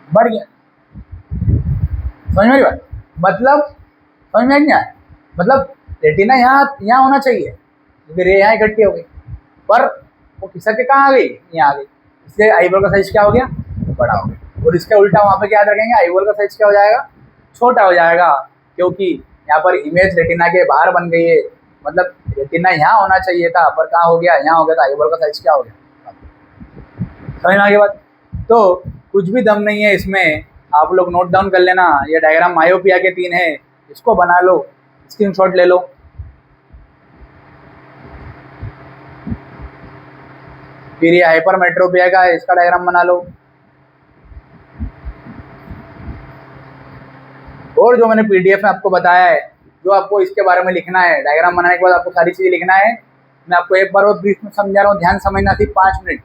बढ़ गया। समझ में बात? मतलब समझ में नहीं आया? मतलब रेटिना यहाँ होना चाहिए, क्योंकि रे यहाँ इकट्ठी हो गई, पर वो खिसक के कहाँ आ गई? यहाँ आ गई, इसलिए आईबॉल का साइज क्या हो गया? बड़ा हो गया। और इसके उल्टा वहाँ पे क्या याद रखेंगे? आईबॉल का साइज क्या हो जाएगा? छोटा हो जाएगा, क्योंकि यहाँ पर इमेज रेटिना के बाहर बन गई है, मतलब रेटिना यहाँ होना चाहिए था, पर कहाँ हो गया, यहाँ हो गया, तो आईबॉल का साइज क्या हो गया। समझ में आ गई बात। तो कुछ भी दम नहीं है इसमें, आप लोग नोट डाउन कर लेना। ये डायग्राम मायोपिया के 3 है, इसको बना लो, स्क्रीनशॉट ले लो। फिर ये हाइपरमेट्रोपिया का है, इसका डायग्राम बना लो। और जो मैंने पीडीएफ में आपको बताया है, जो आपको इसके बारे में लिखना है, डायग्राम बनाने के बाद आपको सारी चीजें लिखना है। मैं आपको एक बार और ब्रीफ में समझा रहा हूँ, ध्यान समझना। सिर्फ 5 मिनट,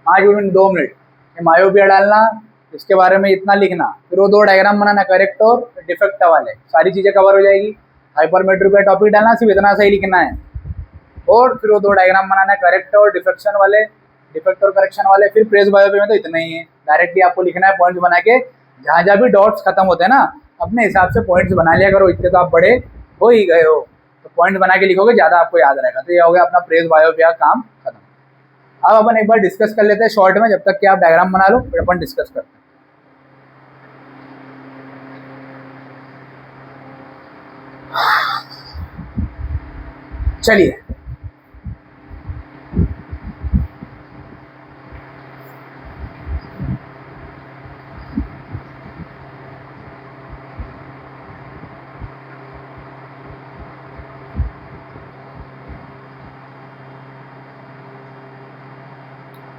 5 मिनट 2 मिनट। मायोपिया डालना, इसके बारे में इतना लिखना, फिर वो 2 डायग्राम बनाना, करेक्ट और डिफेक्ट वाले, सारी चीजें कवर हो जाएगी। हाइपरमेट्रोपिया टॉपिक डालना, सिर्फ इतना सही लिखना है। और फिर वो 2 डायग्राम बनाना है, करेक्ट और डिफेक्शन वाले, डिफेक्ट और करेक्शन वाले। फिर प्रेस बायोपिया में तो इतना ही है, डायरेक्टली आपको लिखना है पॉइंट्स बना के। जहाँ जहाँ भी डॉट्स खत्म होते हैं ना, अपने हिसाब से पॉइंट्स बना लिया करो, इतने तो आप बड़े हो ही गए हो, तो पॉइंट बना के लिखोगे, ज़्यादा आपको याद रहेगा। तो ये हो गया अपना प्रेस बायोपिया काम खत्म। अब अपन एक बार डिस्कस कर लेते हैं शॉर्ट में, जब तक कि आप डायग्राम बना लो, फिर अपन डिस्कस करते हैं। चलिए,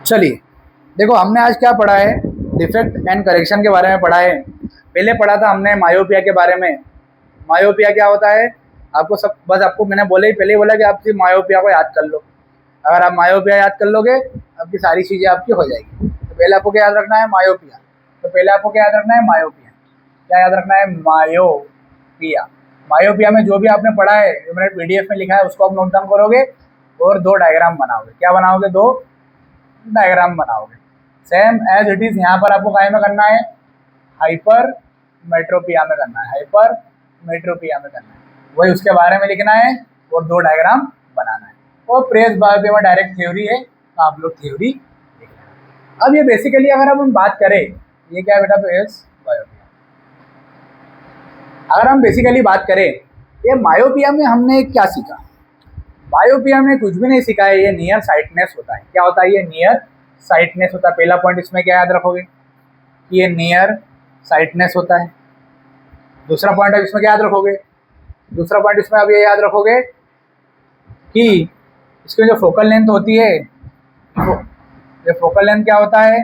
चलिए देखो, हमने आज क्या पढ़ा है, डिफेक्ट एंड करेक्शन के बारे में पढ़ा है। पहले पढ़ा था हमने मायोपिया के बारे में। मायोपिया क्या होता है, आपको सब, बस आपको मैंने पहले ही बोला कि आप सिर्फ मायोपिया को याद कर लो। अगर आप मायोपिया याद कर लोगे, आपकी सारी चीज़ें आपकी हो जाएगी। तो पहले आपको क्या याद रखना है, मायोपिया। तो पहले आपको क्या याद रखना है, मायोपिया। क्या याद रखना है, मायोपिया। मायोपिया में जो भी आपने पढ़ा है, जो मैंने पीडीएफ में लिखा है, उसको आप नोट डाउन करोगे और 2 डायग्राम बनाओगे। क्या बनाओगे, 2 डायग्राम बनाओगे। सेम एज इट इज यहाँ पर आपको काय में करना है, हाइपर मेट्रोपिया में करना है, हाइपर मेट्रोपिया में करना है, वही उसके बारे में लिखना है और 2 डायग्राम बनाना है। और प्रेस बायोपिया में डायरेक्ट थ्योरी है, तो आप लोग थ्योरी लिखना। अब ये बेसिकली अगर हम बात करें, ये क्या है बेटा, प्रेस बायोपिया। अगर हम बेसिकली बात करें, ये मायोपिया में हमने क्या सीखा, मायोपिया में कुछ भी नहीं सीखा है। ये नियर साइटनेस होता है। क्या होता है, ये नियर साइटनेस होता है। पहला पॉइंट इसमें क्या याद रखोगे, कि ये नियर साइटनेस होता है। दूसरा पॉइंट अब इसमें क्या याद रखोगे, दूसरा पॉइंट इसमें अब ये याद रखोगे कि इसकी जो फोकल लेंथ होती है, ये फोकल लेंथ क्या होता है,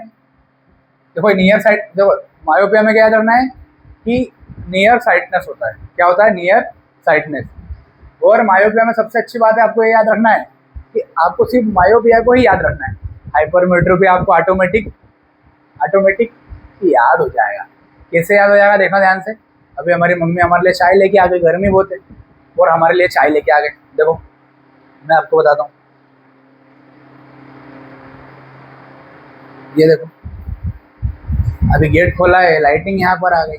देखो नियर साइट, देखो मायोपिया में क्या याद रखना है कि नियर साइटनेस होता है। क्या होता है, नियर साइटनेस। और मायोपिया में सबसे अच्छी बात है, आपको ये याद रखना है कि आपको सिर्फ मायोपिया को ही याद रखना है। हाइपरमेट्रोपिया आपको ऑटोमेटिक याद हो जाएगा। कैसे याद हो जाएगा, देखो ध्यान से। अभी हमारी मम्मी हमारे लिए चाय लेके आ गई, गर्मी बहुत है, और हमारे लिए चाय लेके आ गए। देखो मैं आपको बताता हूँ, ये देखो अभी गेट खोला है, लाइटिंग यहाँ पर आ गई,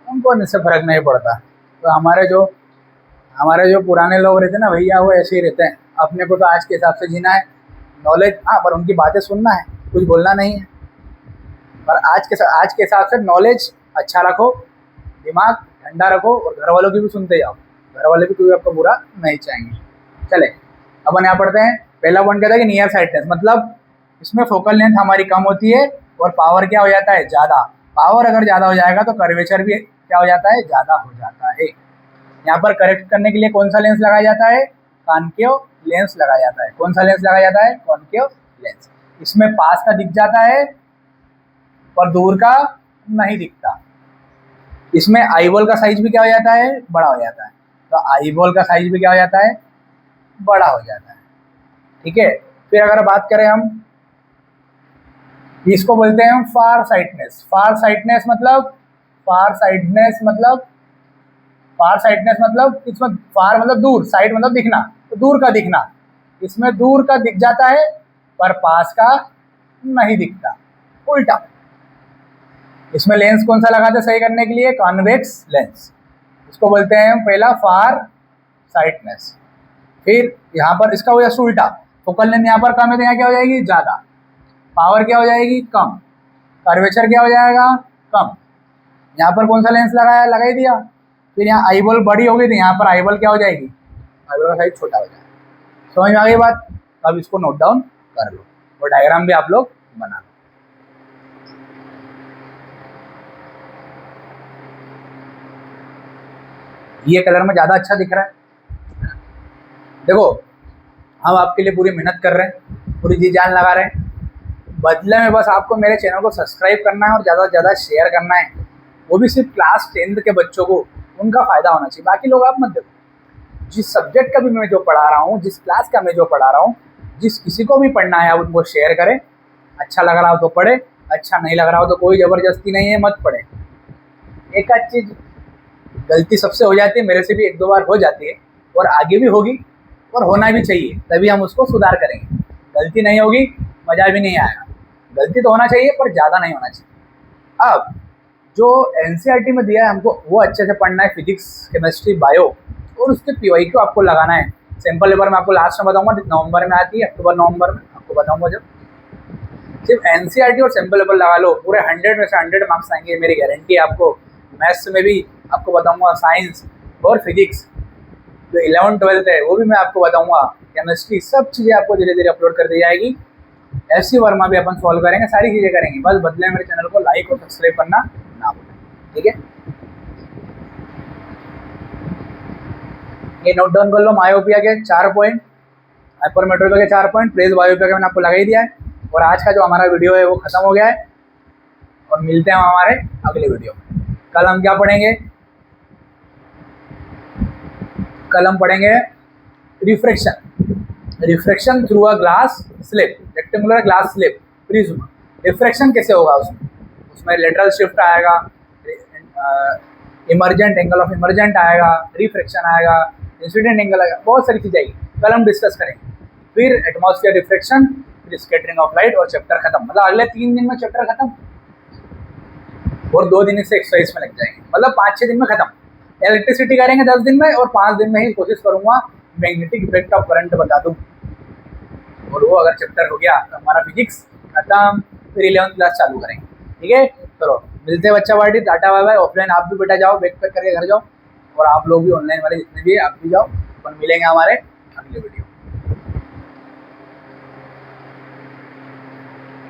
उनको इससे फर्क नहीं पड़ता। तो हमारे जो पुराने लोग रहते हैं ना भैया, वो ऐसे ही रहते हैं। अपने को तो आज के हिसाब से जीना है, नॉलेज, हाँ, पर उनकी बातें सुनना है, कुछ बोलना नहीं है। पर आज के हिसाब से नॉलेज अच्छा रखो, दिमाग ठंडा रखो, और घर वालों की भी सुनते जाओ। घर वाले भी कोई आपको बुरा नहीं चाहेंगे। चले अपन यहाँ पढ़ते हैं। पहला पॉइंट कहता है कि नियर साइटनेस, मतलब इसमें फोकल लेंथ हमारी कम होती है और पावर क्या हो जाता है, ज़्यादा। पावर अगर ज़्यादा हो जाएगा तो कर्वेचर भी क्या हो जाता है, ज़्यादा हो जाता है। यहाँ पर करेक्ट करने के लिए कौन सा लेंस लगाया जाता है, कॉनकेव लेंस लगाया जाता है। कौन सा लेंस लगाया जाता है, कॉनकेव लेंस। इसमें पास का दिख जाता है और दूर का नहीं दिखता। इसमें आईबॉल का साइज भी क्या हो जाता है, बड़ा हो जाता है। तो आईबॉल का साइज भी क्या हो जाता है, बड़ा हो जाता है। ठीक है। फिर अगर बात करें हम, इसको बोलते हैं हम फार साइटनेस। फार साइटनेस मतलब इसमें फार मतलब दूर, साइड मतलब दिखना, तो दूर का दिखना। इसमें दूर का दिख जाता है पर पास का नहीं दिखता, उल्टा। इसमें लेंस कौन सा लगाते सही करने के लिए, कॉन्वेक्स लेंस। इसको बोलते हैं पहला फार साइटनेस। फिर यहाँ पर इसका हो जाए उल्टा, फोकल लेंथ यहाँ पर कम है तो यहाँ क्या हो जाएगी, ज़्यादा। पावर क्या हो जाएगी, कम। कर्वेचर क्या हो जाएगा, कम। यहाँ पर कौन सा लेंस लगा ही दिया। फिर यहाँ आईबॉल बड़ी होगी तो यहाँ पर आईबॉल क्या हो जाएगी, फाइबर का साइज छोटा हो जाए। समझ में आ गई बात? अब इसको नोट डाउन कर लो और डायग्राम भी आप लोग बना लो। ये कलर में ज़्यादा अच्छा दिख रहा है। देखो हम आपके लिए पूरी मेहनत कर रहे हैं, पूरी जी जान लगा रहे हैं, बदले में बस आपको मेरे चैनल को सब्सक्राइब करना है और ज़्यादा से ज़्यादा शेयर करना है, वो भी सिर्फ क्लास 10th के बच्चों को, उनका फ़ायदा होना चाहिए। बाकी लोग आप मत देखो। जिस सब्जेक्ट का भी मैं जो पढ़ा रहा हूँ, जिस क्लास का मैं जो पढ़ा रहा हूँ, जिस किसी को भी पढ़ना है उनको शेयर करें। अच्छा लग रहा हो तो पढ़े, अच्छा नहीं लग रहा हो तो कोई ज़बरदस्ती नहीं है, मत पढ़े। एक आध चीज़ गलती सबसे हो जाती है, मेरे से भी 1-2 बार हो जाती है और आगे भी होगी और होना भी चाहिए, तभी हम उसको सुधार करेंगे। गलती नहीं होगी, मज़ा भी नहीं आएगा। गलती तो होना चाहिए पर ज़्यादा नहीं होना चाहिए। अब जो एनसीईआरटी में दिया है हमको, वो अच्छे से पढ़ना है, फिजिक्स, केमिस्ट्री, बायो, और उसके पीवाईक्यू आपको लगाना है। सैम्पल पेपर मैं आपको लास्ट में बताऊंगा, नवंबर में आती है, अक्टूबर नवंबर में आपको बताऊंगा जब। सिर्फ एनसीईआरटी और सैम्पल पेपर लगा लो, पूरे 100 में से 100 मार्क्स आएंगे, मेरी गारंटी है आपको। मैथ्स में भी आपको बताऊंगा, साइंस और फिजिक्स, जो 11th-12th है वो भी मैं आपको बताऊंगा, केमिस्ट्री, सब चीज़ें आपको धीरे धीरे अपलोड कर दी जाएगी। एससी वर्मा भी अपन सॉल्व करेंगे, सारी चीज़ें करेंगे। बस बदले मेरे चैनल को लाइक और सब्सक्राइब करना ना भूलें, ठीक है? ये नोट डाउन कर लो, मायोपिया के 4 पॉइंट, हाइपरमेट्रोपिया के 4 पॉइंट, प्रेस बायोपिया का मैंने आपको लगा ही दिया है। और आज का जो हमारा वीडियो है वो खत्म हो गया है और मिलते हैं हम हमारे अगले वीडियो में। कल हम क्या पढ़ेंगे? कल हम पढ़ेंगे refraction through a glass slip, rectangular glass slip, prism. Refraction कैसे होगा उसमें लेटरल शिफ्ट आएगा, इमर्जेंट एंगल ऑफ इमर्जेंट आएगा, रिफ्रैक्शन आएगा, इंसिडेंट एंगल आएगा, बहुत सारी चीज़ें आएगी। कल हम डिस्कस करेंगे। फिर एटमॉस्फेयर रिफ्रैक्शन, फिर स्कैटरिंग ऑफ लाइट और चैप्टर खत्म। मतलब अगले 3 दिन में चैप्टर खत्म और 2 दिन से एक्सरसाइज में लग जाएंगे, मतलब 5-6 दिन में खत्म। इलेक्ट्रिसिटी करेंगे 10 दिन में और 5 दिन में ही कोशिश करूंगा मैग्नेटिक इफेक्ट ऑफ करंट बता दूं, और वो अगर चैप्टर हो गया तो हमारा फिजिक्स खत्म। फिर 11th क्लास चालू करेंगे, ठीक है? चलो मिलते हैं बच्चा party, tata bye bye. Offline आप भी बेटा जाओ, बैग पैक करके घर जाओ, और आप लोग भी ऑनलाइन वाले जितने भी आप भी जाओ, और मिलेंगे हमारे अगले वीडियो।